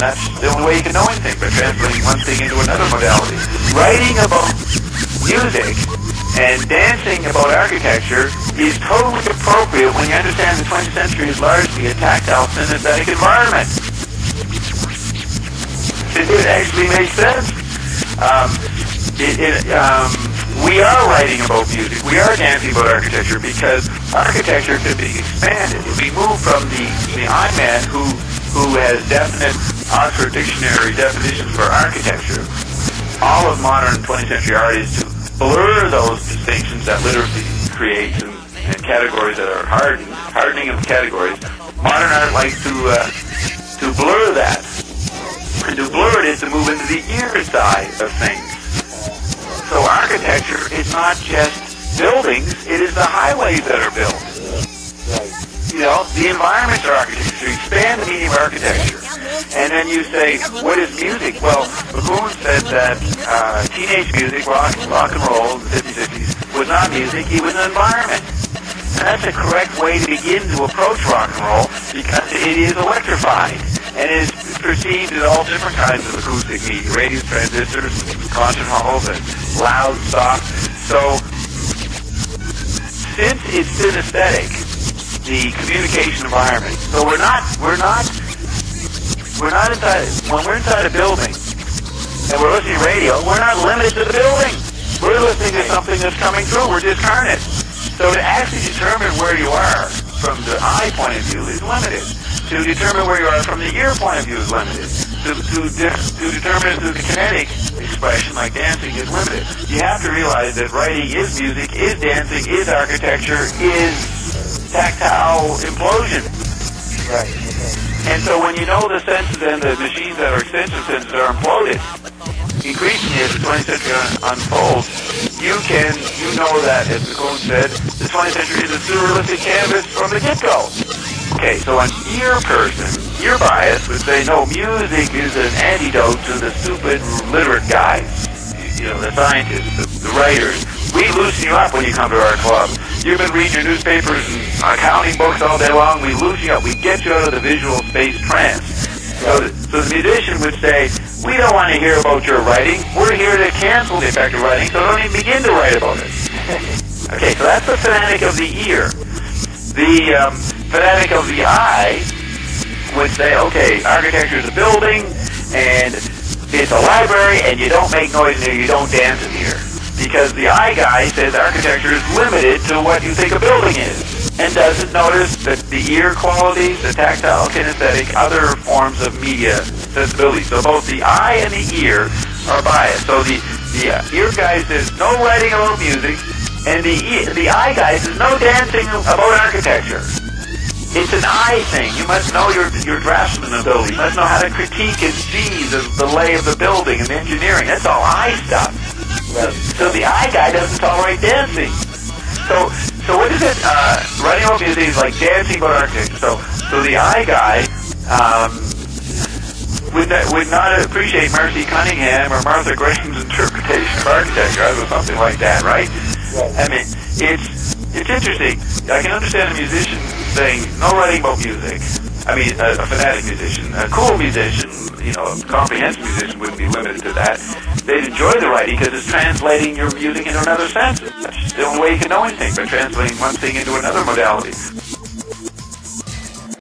That's the only way you can know anything, by translating one thing into another modality. Writing about music and dancing about architecture is totally appropriate when you understand the 20th century is largely a tactile, synesthetic environment. It actually makes sense. We are writing about music. We are dancing about architecture because architecture could be expanded. If we move from the I-man who has definite Oxford Dictionary definitions for architecture, all of modern 20th century art is to blur those distinctions that literacy creates and categories that are hardening of categories. Modern art likes to blur that. And to blur it is to move into the ear side of things. So architecture is not just buildings, it is the highways that are built. You know, the environments are architecture. You expand the meaning of architecture. And then you say, what is music? Well, Lacoon said that teenage music, rock and roll in the 50s, 60s, was not music, it was an environment. And that's a correct way to begin to approach rock and roll because it is electrified and is perceived in all different kinds of acoustic media, radios, transistors, concert halls, and loud, soft. So, since it's synesthetic, the communication environment. So we're not inside, when we're inside a building and we're listening to radio, we're not limited to the building. We're listening to something that's coming through. We're discarnate. So to actually determine where you are from the eye point of view is limited. To determine where you are from the ear point of view is limited. To determine through the kinetic expression like dancing is limited. You have to realize that writing is music, is dancing, is architecture, is tactile implosion. Right. And so when you know the senses and the machines that are extension senses are imploded, increasingly as the 20th century unfolds, you know that, as Lacoon said, the 20th century is a surrealistic canvas from the get-go. Okay, so an ear person, ear bias, would say, no, music is an antidote to the stupid literate guys, you know, the scientists, the writers. We loosen you up when you come to our club. You've been reading your newspapers and accounting books all day long. We loosen you up. We get you out of the visual space trance. So the musician would say, we don't want to hear about your writing. We're here to cancel the effect of writing, so don't even begin to write about it. Okay, so that's the fanatic of the ear. The fanatic of the eye would say, okay, architecture is a building, and it's a library, and you don't make noise in here, you don't dance in here. Because the eye guy says architecture is limited to what you think a building is, and doesn't notice that the ear qualities, the tactile, kinesthetic, other forms of media sensibility. So both the eye and the ear are biased. So the ear guy says no writing about music, and the eye guy says no dancing about architecture. It's an eye thing. You must know your draftsman ability. You must know how to critique and see the lay of the building and the engineering. That's all eye stuff. So the eye guy doesn't tolerate dancing. So what is it? Writing about music is like dancing about architecture. So the eye guy would not appreciate Mercy Cunningham or Martha Graham's interpretation of architecture or something like that, right? I mean, it's interesting. I can understand a musician saying no writing about music. I mean, a fanatic musician, a cool musician, you know, a comprehensive musician wouldn't be limited to that. They'd enjoy the writing because it's translating your music into another sense. That's the only way you can know anything, by translating one thing into another modality.